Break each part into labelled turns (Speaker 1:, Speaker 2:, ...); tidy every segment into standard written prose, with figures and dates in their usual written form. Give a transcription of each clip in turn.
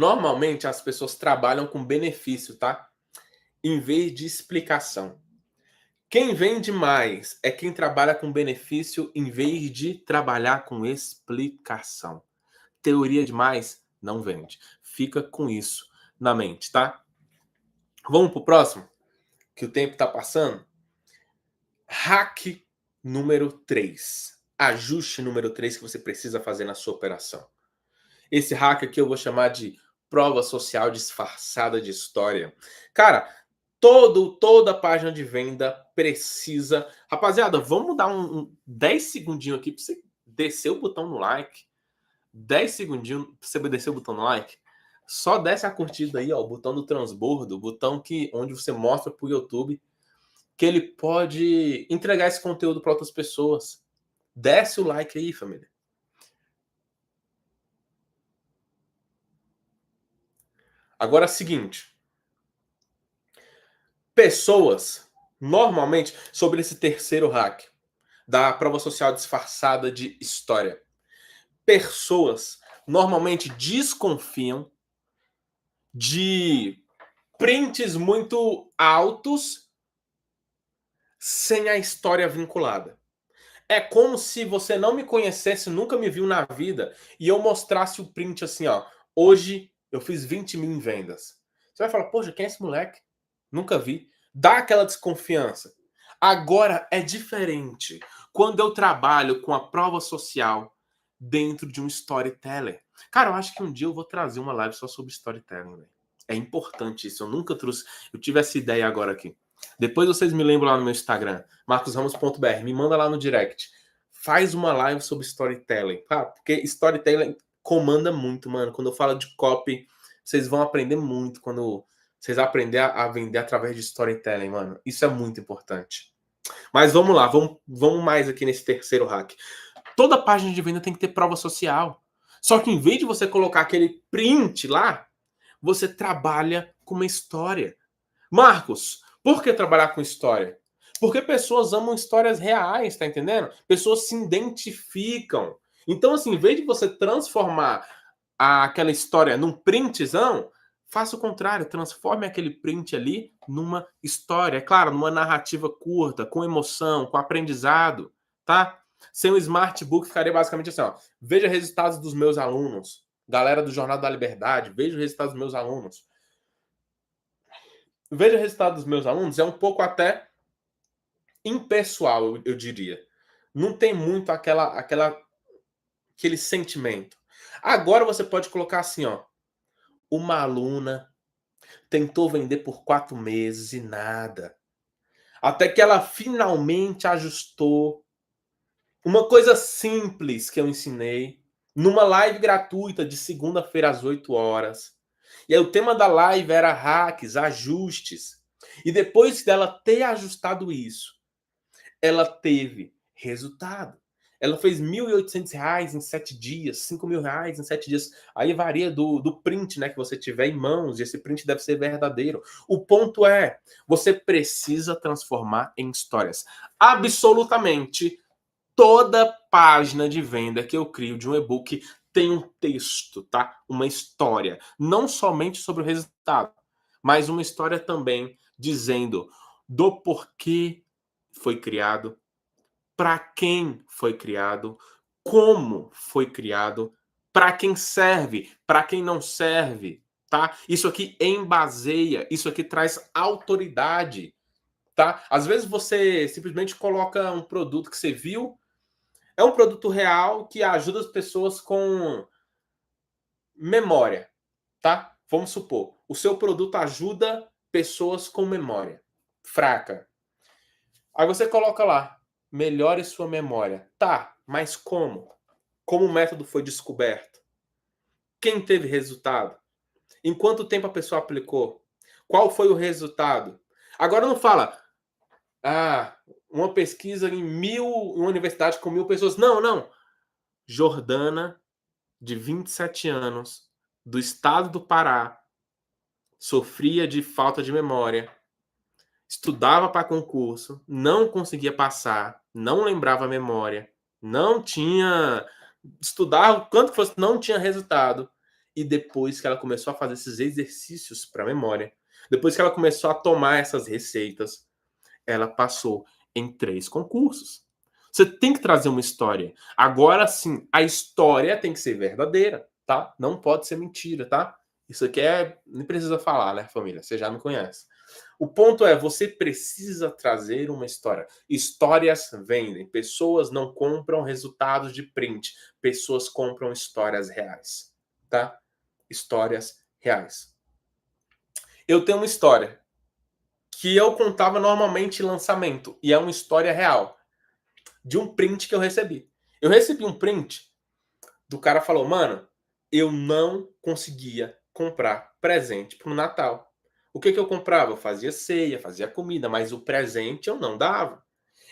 Speaker 1: Normalmente as pessoas trabalham com benefício, tá? Em vez de explicação. Quem vende mais é quem trabalha com benefício em vez de trabalhar com explicação. Teoria demais não vende. Fica com isso na mente, tá? Vamos pro próximo, que o tempo tá passando. Hack número 3. Ajuste número 3 que você precisa fazer na sua operação. Esse hack aqui eu vou chamar de prova social disfarçada de história. Cara, toda página de venda precisa... Rapaziada, vamos dar um 10 segundinhos aqui para você descer o botão no like. 10 segundinhos para você descer o botão no like. Só desce a curtida aí, ó, o botão do transbordo, o botão onde você mostra pro YouTube que ele pode entregar esse conteúdo para outras pessoas. Desce o like aí, família. Agora é o seguinte. Pessoas, normalmente, sobre esse terceiro hack da prova social disfarçada de história. Pessoas normalmente desconfiam de prints muito altos sem a história vinculada. É como se você não me conhecesse, nunca me viu na vida, e eu mostrasse o print assim, ó. Hoje eu fiz 20 mil em vendas. Você vai falar, poxa, quem é esse moleque? Nunca vi. Dá aquela desconfiança. Agora é diferente quando eu trabalho com a prova social dentro de um storyteller. Cara, eu acho que um dia eu vou trazer uma live só sobre storytelling, velho. É importante isso. Eu nunca trouxe. Eu tive essa ideia agora aqui. Depois vocês me lembram lá no meu Instagram, marcosramos.br. Me manda lá no direct. Faz uma live sobre storytelling. Ah, porque storytelling comanda muito, mano. Quando eu falo de copy, vocês vão aprender muito quando vocês aprenderem a vender através de storytelling, mano. Isso é muito importante. Mas vamos lá, vamos mais aqui nesse terceiro hack. Toda página de venda tem que ter prova social. Só que em vez de você colocar aquele print lá, você trabalha com uma história. Marcos, por que trabalhar com história? Porque pessoas amam histórias reais, tá entendendo? Pessoas se identificam. Então, assim, em vez de você transformar aquela história num printzão, faça o contrário, transforme aquele print ali numa história, é claro, numa narrativa curta, com emoção, com aprendizado, tá? Sem o Smart Book ficaria basicamente assim, ó, veja resultados dos meus alunos, galera do Jornal da Liberdade, veja os resultados dos meus alunos. Veja o resultado dos meus alunos, é um pouco até impessoal, eu diria. Não tem muito aquele sentimento. Agora você pode colocar assim, ó. Uma aluna tentou vender por 4 meses e nada. Até que ela finalmente ajustou. Uma coisa simples que eu ensinei numa live gratuita de segunda-feira às 8 horas. E aí o tema da live era hacks, ajustes. E depois dela ter ajustado isso, ela teve resultado. Ela fez R$ 1.800 em 7 dias, R$ 5.000 em 7 dias. Aí varia do print, né, que você tiver em mãos, e esse print deve ser verdadeiro. O ponto é, você precisa transformar em histórias. Absolutamente toda página de venda que eu crio de um e-book tem um texto, tá? Uma história. Não somente sobre o resultado, mas uma história também dizendo do porquê foi criado, para quem foi criado, como foi criado, para quem serve, para quem não serve, tá? Isso aqui embaseia, isso aqui traz autoridade, tá? Às vezes você simplesmente coloca um produto que você viu, é um produto real que ajuda as pessoas com memória, tá? Vamos supor, o seu produto ajuda pessoas com memória fraca. Aí você coloca lá, melhore sua memória. Tá, mas como? Como o método foi descoberto? Quem teve resultado? Em quanto tempo a pessoa aplicou? Qual foi o resultado? Agora não fala, uma pesquisa uma universidade com 1.000 pessoas. Não, não. Jordana, de 27 anos, do estado do Pará, sofria de falta de memória, estudava para concurso, não conseguia passar, não lembrava a memória, não tinha... Estudava o quanto fosse, não tinha resultado. E depois que ela começou a fazer esses exercícios para memória, depois que ela começou a tomar essas receitas, ela passou em 3 concursos. Você tem que trazer uma história. Agora sim, a história tem que ser verdadeira, tá? Não pode ser mentira, tá? Isso aqui nem precisa falar, né, família? Você já me conhece. O ponto é, você precisa trazer uma história. Histórias vendem. Pessoas não compram resultados de print. Pessoas compram histórias reais, tá? Histórias reais. Eu tenho uma história que eu contava normalmente em lançamento, e é uma história real, de um print que eu recebi. Eu recebi um print do cara falou, mano, eu não conseguia comprar presente pro Natal. O que eu comprava? Eu fazia ceia, fazia comida, mas o presente eu não dava.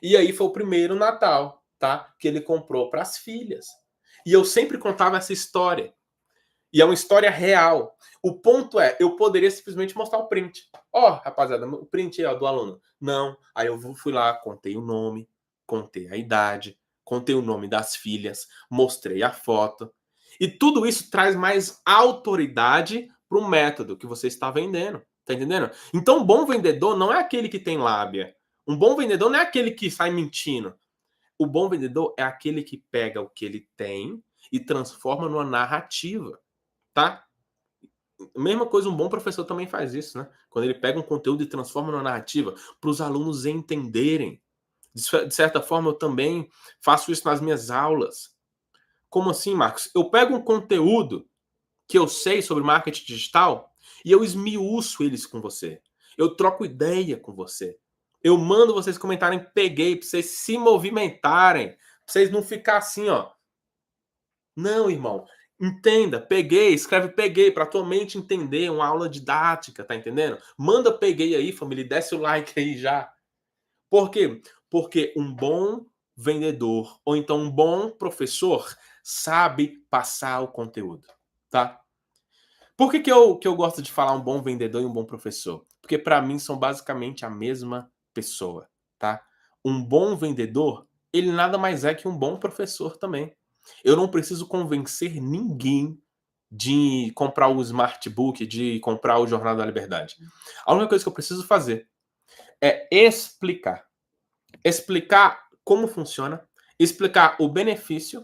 Speaker 1: E aí foi o primeiro Natal, tá? Que ele comprou para as filhas. E eu sempre contava essa história. E é uma história real. O ponto é, eu poderia simplesmente mostrar o print. Ó, rapaziada, o print aí, ó, do aluno. Não. Aí eu fui lá, contei o nome, contei a idade, contei o nome das filhas, mostrei a foto. E tudo isso traz mais autoridade para o método que você está vendendo. Tá entendendo? Então, um bom vendedor não é aquele que tem lábia. Um bom vendedor não é aquele que sai mentindo. O bom vendedor é aquele que pega o que ele tem e transforma numa narrativa. Tá? Mesma coisa, um bom professor também faz isso, né? Quando ele pega um conteúdo e transforma numa narrativa para os alunos entenderem. De certa forma, eu também faço isso nas minhas aulas. Como assim, Marcos? Eu pego um conteúdo que eu sei sobre marketing digital e eu esmiuço eles com você. Eu troco ideia com você. Eu mando vocês comentarem, peguei, para vocês se movimentarem, para vocês não ficar assim, ó. Não, irmão. Entenda, peguei, escreve peguei, para tua mente entender, uma aula didática, tá entendendo? Manda peguei aí, família, e desce o like aí já. Por quê? Porque um bom vendedor, ou então um bom professor, sabe passar o conteúdo, tá? Por que eu gosto de falar um bom vendedor e um bom professor? Porque para mim são basicamente a mesma pessoa, tá? Um bom vendedor, ele nada mais é que um bom professor também. Eu não preciso convencer ninguém de comprar o Smart Book, de comprar o Jornal da Liberdade. A única coisa que eu preciso fazer é explicar. Explicar como funciona, explicar o benefício,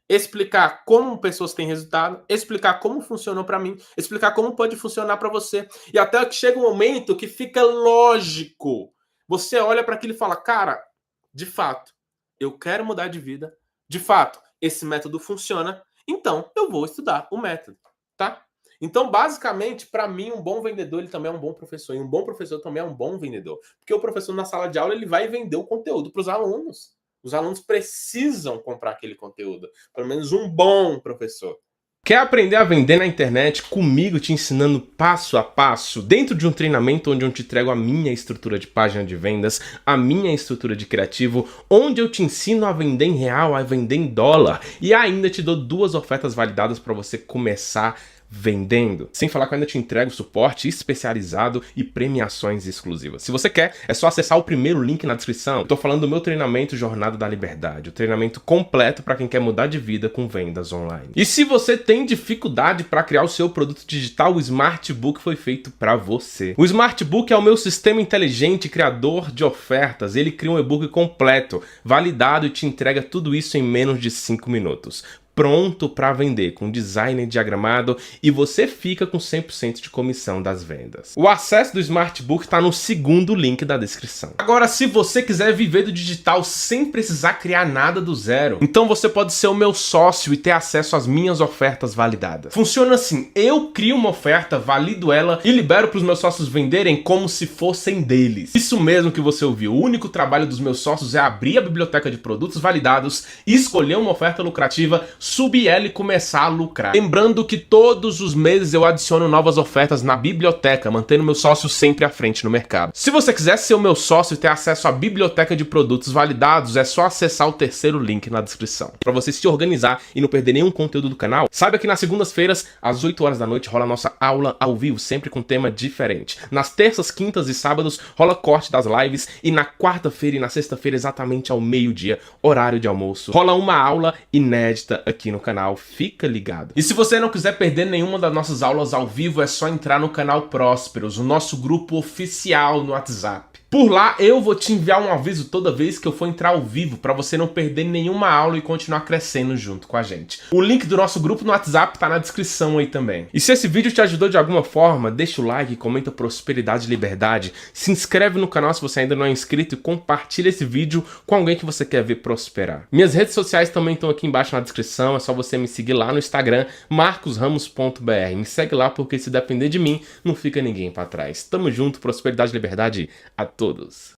Speaker 1: explicar como pessoas têm resultado, explicar como funcionou para mim, explicar como pode funcionar para você. E até que chega um momento que fica lógico. Você olha para aquilo e fala, cara, de fato, eu quero mudar de vida. De fato, esse método funciona. Então, eu vou estudar o método, tá? Então, basicamente, para mim, um bom vendedor ele também é um bom professor. E um bom professor também é um bom vendedor. Porque o professor na sala de aula ele vai vender o conteúdo para os alunos. Os alunos precisam comprar aquele conteúdo. Pelo menos um bom professor.
Speaker 2: Quer aprender a vender na internet comigo te ensinando passo a passo dentro de um treinamento onde eu te entrego a minha estrutura de página de vendas, a minha estrutura de criativo, onde eu te ensino a vender em real, a vender em dólar e ainda te dou 2 ofertas validadas para você começar vendendo. Sem falar que eu ainda te entrego suporte especializado e premiações exclusivas. Se você quer, é só acessar o primeiro link na descrição. Eu tô falando do meu treinamento Jornada da Liberdade, o treinamento completo para quem quer mudar de vida com vendas online. E se você tem dificuldade para criar o seu produto digital, o Smart Book foi feito para você. O Smart Book é o meu sistema inteligente criador de ofertas. Ele cria um e-book completo, validado e te entrega tudo isso em menos de 5 minutos. Pronto para vender, com design diagramado e você fica com 100% de comissão das vendas. O acesso do Smart Book está no segundo link da descrição. Agora, se você quiser viver do digital sem precisar criar nada do zero, então você pode ser o meu sócio e ter acesso às minhas ofertas validadas. Funciona assim, eu crio uma oferta, valido ela e libero para os meus sócios venderem como se fossem deles. Isso mesmo que você ouviu, o único trabalho dos meus sócios é abrir a biblioteca de produtos validados, escolher uma oferta lucrativa, subir ela e começar a lucrar. Lembrando que todos os meses eu adiciono novas ofertas na biblioteca, mantendo meu sócio sempre à frente no mercado. Se você quiser ser o meu sócio e ter acesso à biblioteca de produtos validados, é só acessar o terceiro link na descrição. Para você se organizar e não perder nenhum conteúdo do canal, saiba que nas segundas-feiras, às 8 horas da noite, rola a nossa aula ao vivo, sempre com tema diferente. Nas terças, quintas e sábados, rola corte das lives e na quarta-feira e na sexta-feira, exatamente ao meio-dia, horário de almoço, rola uma aula inédita aqui aqui no canal, fica ligado. E se você não quiser perder nenhuma das nossas aulas ao vivo, é só entrar no canal Prósperos, o nosso grupo oficial no WhatsApp. Por lá eu vou te enviar um aviso toda vez que eu for entrar ao vivo para você não perder nenhuma aula e continuar crescendo junto com a gente. O link do nosso grupo no WhatsApp tá na descrição aí também. E se esse vídeo te ajudou de alguma forma, deixa o like, comenta prosperidade e liberdade, se inscreve no canal se você ainda não é inscrito e compartilha esse vídeo com alguém que você quer ver prosperar. Minhas redes sociais também estão aqui embaixo na descrição, é só você me seguir lá no Instagram, marcosramos.br. Me segue lá porque se depender de mim, não fica ninguém para trás. Tamo junto, prosperidade e liberdade a todos.